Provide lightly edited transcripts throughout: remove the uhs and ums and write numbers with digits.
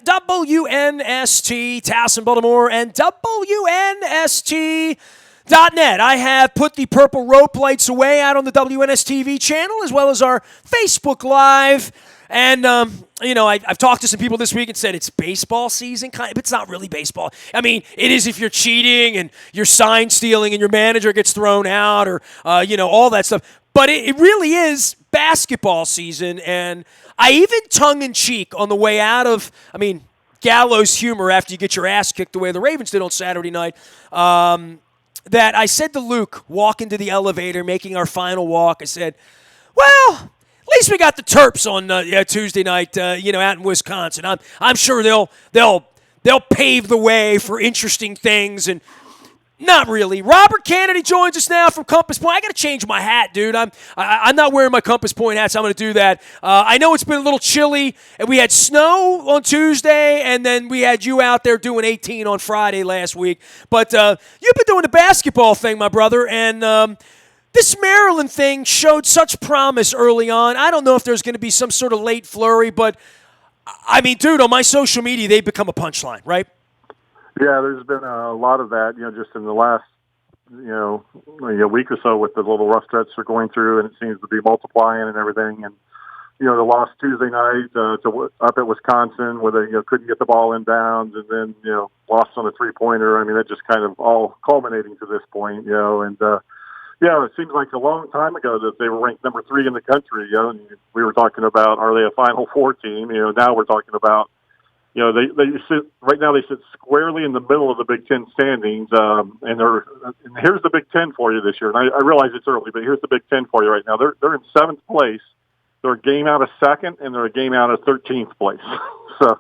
WNST, Towson, Baltimore, and WNST.net. I have put the purple rope lights away out on the WNSTV channel as well as our Facebook Live. And, I've talked to some people this week and said it's baseball season, kind of, but it's not really baseball. I mean, it is if you're cheating and you're sign stealing and your manager gets thrown out or, all that stuff. But it really is basketball season. And I even tongue-in-cheek on the way out of, gallows humor after you get your ass kicked the way the Ravens did on Saturday night, that I said to Luke, walking to the elevator, making our final walk, I said, well, at least we got the Terps on Tuesday night, out in Wisconsin. I'm sure they'll pave the way for interesting things, and not really. Robert Canady joins us now from Compass Point. I got to change my hat, dude. I'm not wearing my Compass Point hat, so I'm going to do that. I know it's been a little chilly, and we had snow on Tuesday, and then we had you out there doing 18 on Friday last week. But you've been doing the basketball thing, my brother, and this Maryland thing showed such promise early on. I don't know if there's going to be some sort of late flurry, but, dude, on my social media, they've become a punchline, right? Yeah, there's been a lot of that, just in the last, week or so with the little rough stretch they're going through, and it seems to be multiplying and everything. And, the loss Tuesday night up at Wisconsin where they couldn't get the ball in bounds, and then, lost on a three-pointer. That just kind of all culminating to this point, and it seems like a long time ago that they were ranked number 3 in the country. And we were talking about, are they a Final Four team? Now we're talking about, they sit right now. They sit squarely in the middle of the Big Ten standings, and here's the Big Ten for you this year. And I realize it's early, but here's the Big Ten for you right now. They're in 7th place. They're a game out of 2nd, and they're a game out of 13th place. So,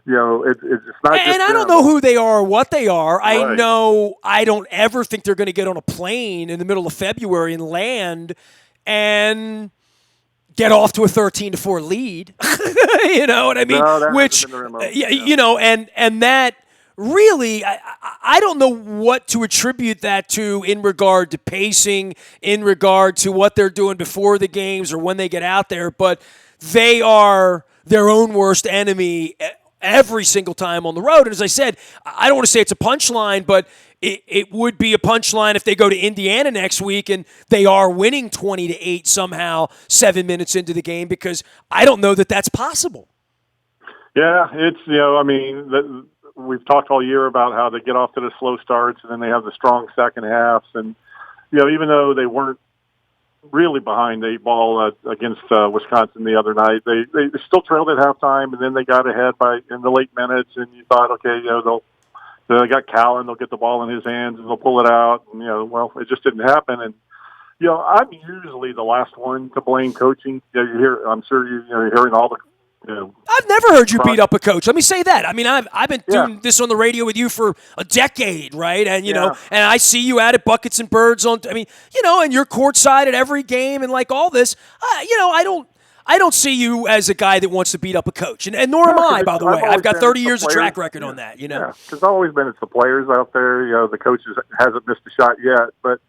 it's not just and I don't know who they are or what they are. Right. I know I don't ever think they're going to get on a plane in the middle of February and land and get off to a 13-4 lead. You know what I mean? No, that Which, hasn't been their MO. and that really, I don't know what to attribute that to in regard to pacing, in regard to what they're doing before the games or when they get out there, but they are their own worst enemy every single time on the road. And as I said, I don't want to say it's a punchline, but it would be a punchline if they go to Indiana next week and they are winning 20-8 somehow 7 minutes into the game, because I don't know that that's possible. Yeah, it's, we've talked all year about how they get off to the slow starts and then they have the strong second halves. And, even though they weren't really behind the 8 ball against Wisconsin the other night, they still trailed at halftime, and then they got ahead in the late minutes, and you thought, okay, they got Callan, they'll get the ball in his hands and they'll pull it out, and it just didn't happen. And I'm usually the last one to blame coaching. I'm sure you're hearing all the. I've never heard you beat up a coach. Let me say that. I've been doing this on the radio with you for a decade, right? And and I see you out at Buckets and Birds and you're courtside at every game and like all this. I don't see you as a guy that wants to beat up a coach, and nor am I, by the way. I've got 30 years of track record on that. Yeah, because I've always been it's the players out there. The coaches hasn't missed a shot yet, but.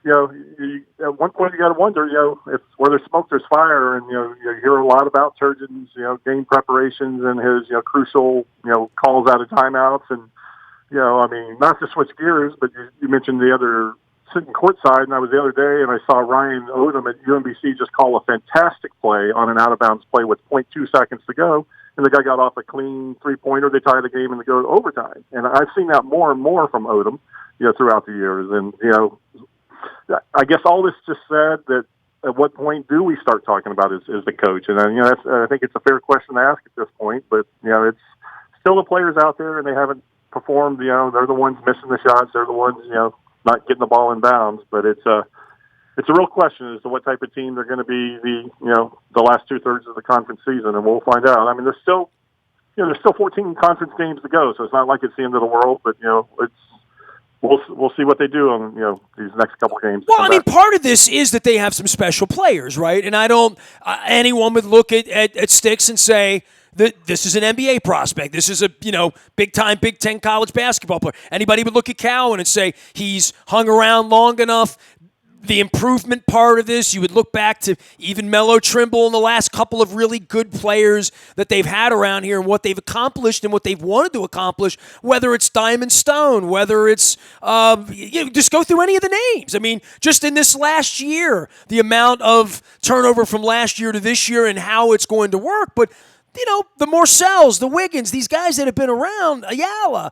At one point you got to wonder, if where there's smoke, there's fire, and you hear a lot about Turgeon's, game preparations and his, crucial, calls out of timeouts, and not to switch gears, but you mentioned the other sitting courtside, and I was the other day, and I saw Ryan Odom at UMBC just call a fantastic play on an out of bounds play with 0.2 seconds to go, and the guy got off a clean 3-pointer. They tie the game and they go to overtime, and I've seen that more and more from Odom, throughout the years, and I guess all this just said that at what point do we start talking about as the coach? And I think it's a fair question to ask at this point. But it's still the players out there, and they haven't performed. They're the ones missing the shots. They're the ones not getting the ball in bounds. But it's a real question as to what type of team they're going to be the last 2/3 of the conference season, and we'll find out. There's still 14 conference games to go, so it's not like it's the end of the world. But it's. We'll see what they do on these next couple games. Well, part of this is that they have some special players, right? And I don't anyone would look at Sticks and say that this is an NBA prospect. This is a big time Big Ten college basketball player. Anybody would look at Cowan and say he's hung around long enough the improvement part of this, you would look back to even Melo Trimble and the last couple of really good players that they've had around here and what they've accomplished and what they've wanted to accomplish, whether it's Diamond Stone, whether it's, just go through any of the names. I mean, just in this last year, the amount of turnover from last year to this year and how it's going to work. But, the Morcells, the Wiggins, these guys that have been around, Ayala,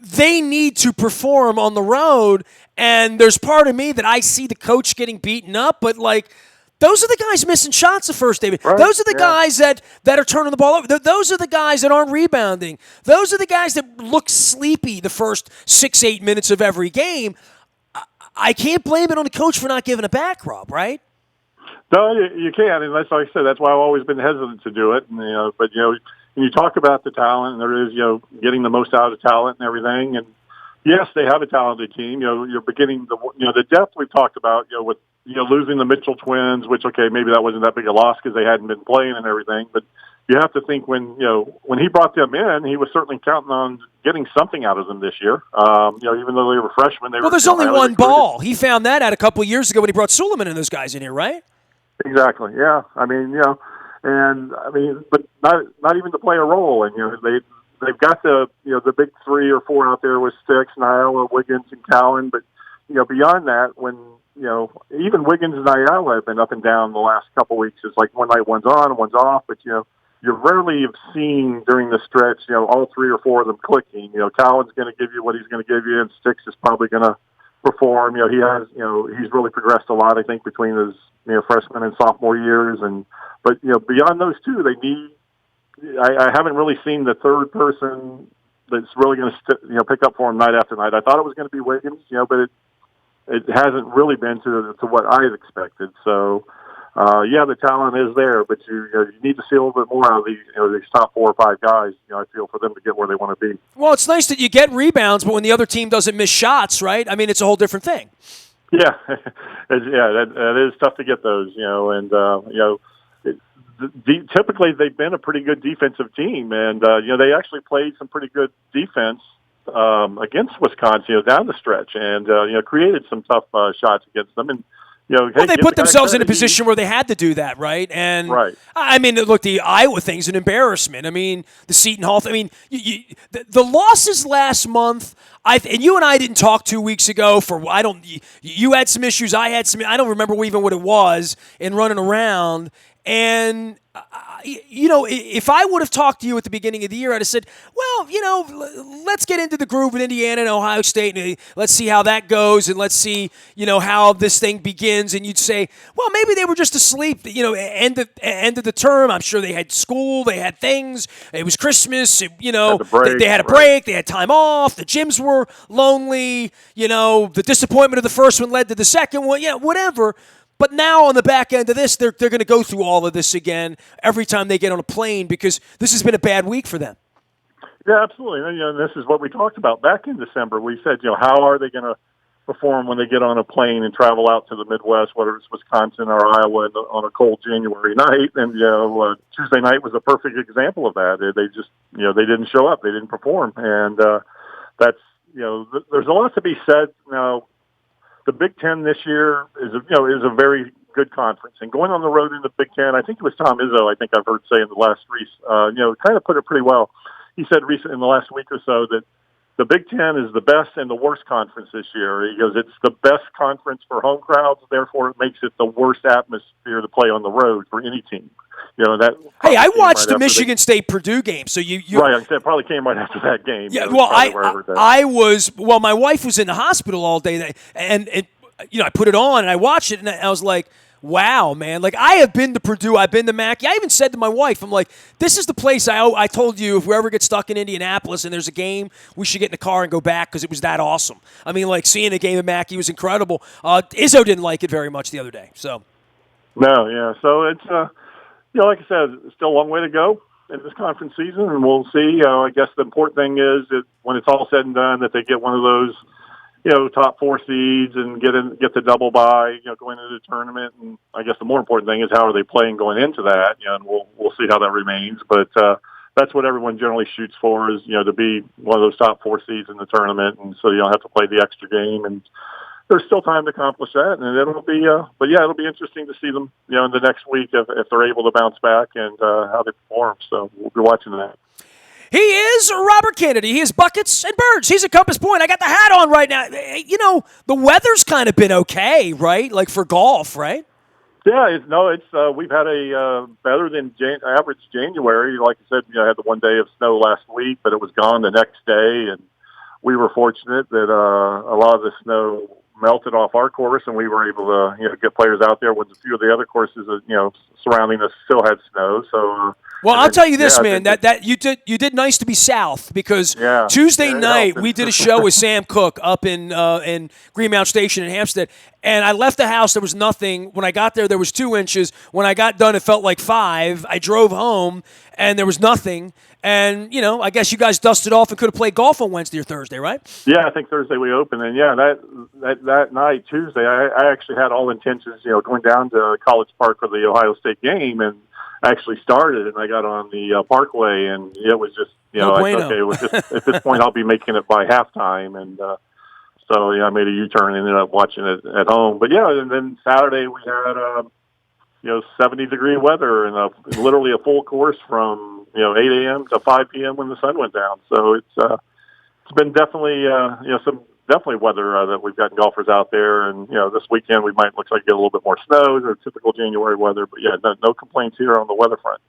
they need to perform on the road, and there's part of me that I see the coach getting beaten up, but, those are the guys missing shots the first day. Right, those are the guys that are turning the ball over. Those are the guys that aren't rebounding. Those are the guys that look sleepy the first 6-8 minutes of every game. I can't blame it on the coach for not giving a back rub, right? No, you can't, and that's like I said. That's why I've always been hesitant to do it. And, but when you talk about the talent, and there is getting the most out of talent and everything. And yes, they have a talented team. You're beginning the depth we've talked about. With losing the Mitchell twins, which maybe that wasn't that big a loss because they hadn't been playing and everything. But you have to think when he brought them in, he was certainly counting on getting something out of them this year. Even though they were freshmen, there's only one ball. He found that out a couple of years ago when he brought Suleiman and those guys in here, right? Exactly. Yeah. I mean, but not even to play a role. And they've got the big 3 or 4 out there with Sticks, Nyla, Wiggins, and Cowan. But beyond that, when even Wiggins and Nyla have been up and down the last couple of weeks. It's like one night one's on, one's off. But you rarely have seen during the stretch all 3 or 4 of them clicking. Cowan's going to give you what he's going to give you, and Sticks is probably going to perform. He has he's really progressed a lot. I think between his freshman and sophomore years, but beyond those two, they need. I haven't really seen the third person that's really going to pick up for him night after night. I thought it was going to be Wiggins, but it hasn't really been to what I had expected. So the talent is there, but you need to see a little bit more out of these top 4 or 5 guys. I feel for them to get where they want to be. Well, it's nice that you get rebounds, but when the other team doesn't miss shots, right? I mean, it's a whole different thing. Yeah, that is tough to get those, typically they've been a pretty good defensive team, and they actually played some pretty good defense against Wisconsin down the stretch, and created some tough shots against them, and. They put themselves in a position where they had to do that, right? And right. I mean, look, the Iowa thing's an embarrassment. I mean, the Seton Hall. I mean, the losses last month. And you and I didn't talk 2 weeks ago. You had some issues. I had some. I don't remember even what it was in running around. And if I would have talked to you at the beginning of the year, I'd have said, well, let's get into the groove with Indiana and Ohio State, and let's see how that goes, and let's see, how this thing begins. And you'd say, well, maybe they were just asleep, end of the term. I'm sure they had school, they had things. It was Christmas, they had a break, they had time off. The gyms were lonely, the disappointment of the first one led to the second one, whatever. But now on the back end of this, they're going to go through all of this again every time they get on a plane because this has been a bad week for them. Yeah, absolutely. And this is what we talked about back in December. We said, how are they going to perform when they get on a plane and travel out to the Midwest, whether it's Wisconsin or Iowa, on a cold January night? And Tuesday night was a perfect example of that. They just they didn't show up, they didn't perform, and that's there's a lot to be said now. The Big Ten this year is a very good conference, and going on the road in the Big Ten, I think it was Tom Izzo. I think I've heard say in the last kind of put it pretty well. He said recently in the last week or so that the Big Ten is the best and the worst conference this year. He goes, it's the best conference for home crowds, therefore it makes it the worst atmosphere to play on the road for any team. That. Hey, I watched the Michigan State Purdue game, so you right. I said it probably came right after that game. Yeah, my wife was in the hospital all day, and I put it on and I watched it, and I was like, wow, man! Like, I have been to Purdue, I've been to Mackey. I even said to my wife, I'm like, this is the place I told you if we ever get stuck in Indianapolis and there's a game, we should get in the car and go back because it was that awesome. I mean, like, seeing a game at Mackey was incredible. Izzo didn't like it very much the other day, so. No, yeah. So it's like I said, it's still a long way to go in this conference season, and we'll see. I guess the important thing is that when it's all said and done, that they get one of those, top 4 seeds and get the double bye, going into the tournament. And I guess the more important thing is how are they playing going into that? And we'll see how that remains. But that's what everyone generally shoots for is, to be one of those top 4 seeds in the tournament. And so you don't have to play the extra game. And there's still time to accomplish that. And it'll be, it'll be interesting to see them, in the next week if they're able to bounce back and how they perform. So we'll be watching that. He is Robert Canady. He is Buckets and Birds. He's at Compass Point. I got the hat on right now. The weather's kind of been okay, right? Like for golf, right? Yeah, we've had a better than average January. Like I said, I had the one day of snow last week, but it was gone the next day, and we were fortunate that a lot of the snow melted off our course, and we were able to get players out there when a few of the other courses surrounding us still had snow. So. Well, I'll tell you this, man. That you did nice to be south because Tuesday night we did a show with Sam Cook up in Greenmount Station in Hampstead, and I left the house. There was nothing. When I got there, there was 2 inches. When I got done, it felt like 5. I drove home, and there was nothing. And I guess you guys dusted off and could have played golf on Wednesday or Thursday, right? Yeah, I think Thursday we opened, and that night Tuesday, I actually had all intentions, going down to College Park for the Ohio State game, and actually started, and I got on the Parkway, and it was just, at this point I'll be making it by halftime, and so I made a U-turn and ended up watching it at home. But and then Saturday we had 70-degree weather and literally a full course from 8 a.m. to 5 p.m. when the sun went down. So it's been definitely some weather that we've gotten golfers out there, and this weekend we might looks like get a little bit more snow or typical January weather, but no complaints here on the weather front.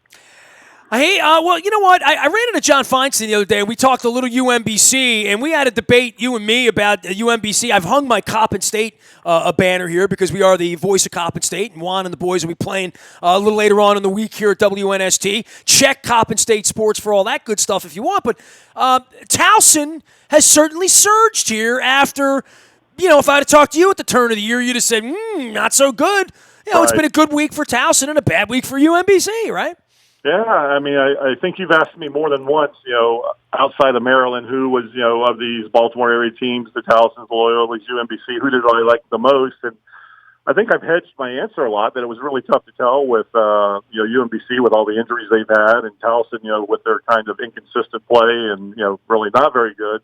Hey, well, you know what? I ran into John Feinstein the other day, and we talked a little UMBC, and we had a debate, you and me, about UMBC. I've hung my Coppin State a banner here because we are the voice of Coppin State, and Juan and the boys will be playing a little later on in the week here at WNST. Check Coppin State Sports for all that good stuff if you want, but Towson has certainly surged here after, if I had talked to you at the turn of the year, you'd have said, not so good. It's been a good week for Towson and a bad week for UMBC, right? Yeah, I mean, I think you've asked me more than once, outside of Maryland, who was, of these Baltimore area teams, the Towson's, Loyola's, UMBC, who did I like the most? And I think I've hedged my answer a lot, that it was really tough to tell with, UMBC with all the injuries they've had, and Towson, with their kind of inconsistent play and, really not very good.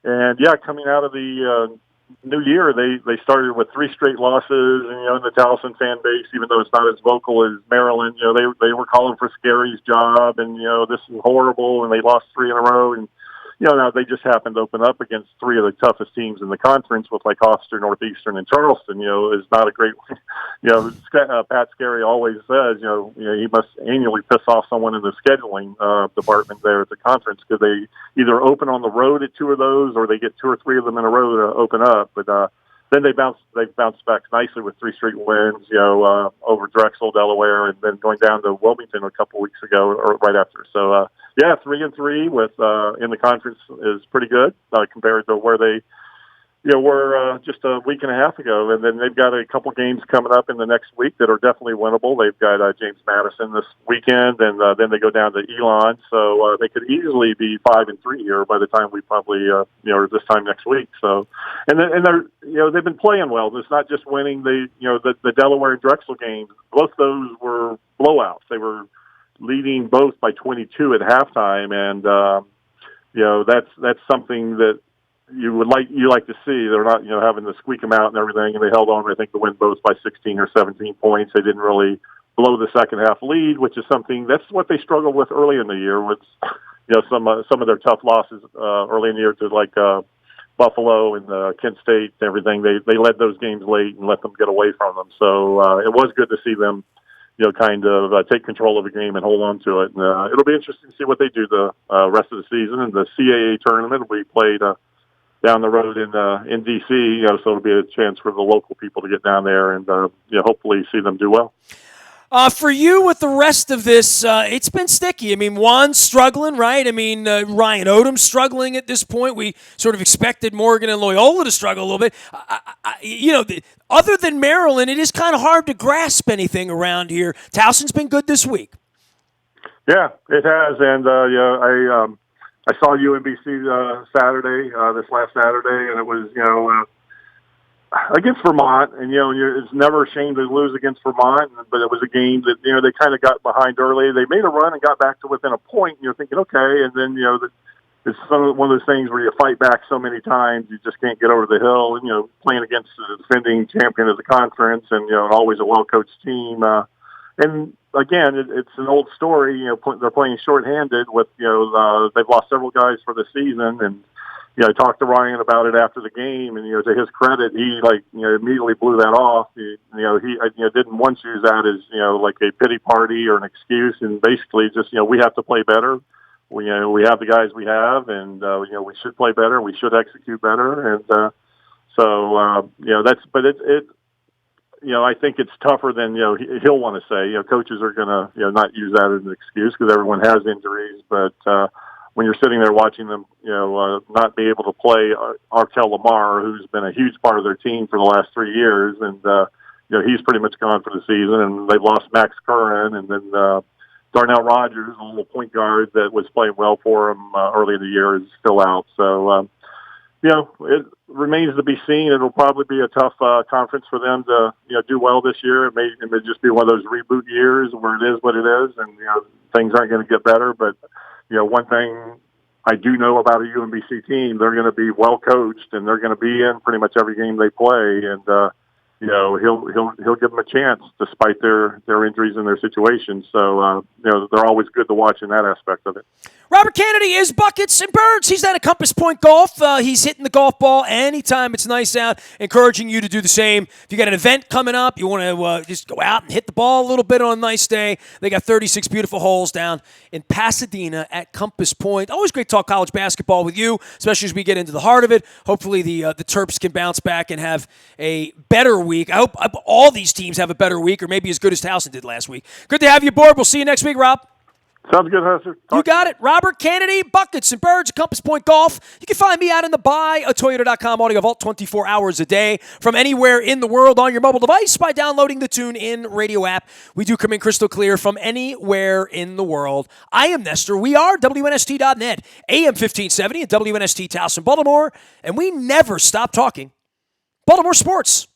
And, coming out of the new year, they started with 3 straight losses, and the Towson fan base, even though it's not as vocal as Maryland, they were calling for Scary's job, and this is horrible, and they lost 3 in a row, and now they just happened to open up against 3 of the toughest teams in the conference with like Hofstra, Northeastern, and Charleston. Is not a great. Pat Scary always says, he must annually piss off someone in the scheduling department there at the conference because they either open on the road at 2 of those or they get 2 or 3 of them in a row to open up. But then they've bounced back nicely with 3 straight wins, over Drexel, Delaware, and then going down to Wilmington a couple weeks ago or right after. So 3-3 with in the conference is pretty good compared to where they were just a week and a half ago. And then they've got a couple games coming up in the next week that are definitely winnable. They've got James Madison this weekend, and then they go down to Elon. So they could easily be 5-3 here by the time we probably or this time next week. So and they're they've been playing well. It's not just winning the Delaware and Drexel games. Both those were blowouts. They were leading both by 22 at halftime, and that's something that you like to see. They're not having to squeak them out and everything, and they held on, I think, to win both by 16 or 17 points. They didn't really blow the second half lead, which is something that's what they struggled with early in the year with some of their tough losses early in the year to like Buffalo and Kent State and everything. They led those games late and let them get away from them. So it was good to see them kind of take control of the game and hold on to it. And it'll be interesting to see what they do the rest of the season. And the CAA tournament will be played down the road in D.C., so it'll be a chance for the local people to get down there and hopefully see them do well. For you, with the rest of this, it's been sticky. I mean, Juan's struggling, right? I mean, Ryan Odom's struggling at this point. We sort of expected Morgan and Loyola to struggle a little bit. Other than Maryland, it is kind of hard to grasp anything around here. Towson's been good this week. Yeah, it has, and I saw UMBC Saturday, this last Saturday, and it was against Vermont, and it's never a shame to lose against Vermont. But it was a game that they kind of got behind early. They made a run and got back to within a point. And you're thinking, okay, and then it's one of those things where you fight back so many times you just can't get over the hill. And playing against the defending champion of the conference, and always a well coached team. And again, it's an old story. They're playing shorthanded with they've lost several guys for the season, and I talked to Ryan about it after the game, and to his credit, he immediately blew that off. He didn't once use that as like a pity party or an excuse, and basically just we have to play better. We have the guys we have, and we should play better. We should execute better, and that's. But it I think it's tougher than he'll want to say. Coaches are going to not use that as an excuse because everyone has injuries, but. When you're sitting there watching them, not be able to play Arkel Lamar, who's been a huge part of their team for the last 3 years, and he's pretty much gone for the season. And they've lost Max Curran, and then Darnell Rogers, a little point guard that was playing well for him early in the year, is still out. So it remains to be seen. It'll probably be a tough conference for them to do well this year. It may just be one of those reboot years where it is what it is, and things aren't going to get better, but. One thing I do know about a UMBC team, they're going to be well coached, and they're going to be in pretty much every game they play. And he'll give them a chance despite their injuries and their situations. So they're always good to watch in that aspect of it. Robert Canady is Buckets and Birds. He's down at Compass Point Golf. He's hitting the golf ball anytime it's nice out, encouraging you to do the same. If you got an event coming up, you want to just go out and hit the ball a little bit on a nice day. They got 36 beautiful holes down in Pasadena at Compass Point. Always great to talk college basketball with you, especially as we get into the heart of it. Hopefully the Terps can bounce back and have a better week. I hope all these teams have a better week, or maybe as good as Towson did last week. Good to have you aboard. We'll see you next week, Rob. Sounds good, Hester. You got it. Robert Canady, Buckets and Birds, Compass Point Golf. You can find me out in the buyatoyota.com audio vault 24 hours a day from anywhere in the world on your mobile device by downloading the TuneIn radio app. We do come in crystal clear from anywhere in the world. I am Nestor. We are WNST.net, AM 1570 at WNST Towson, Baltimore, and we never stop talking Baltimore sports.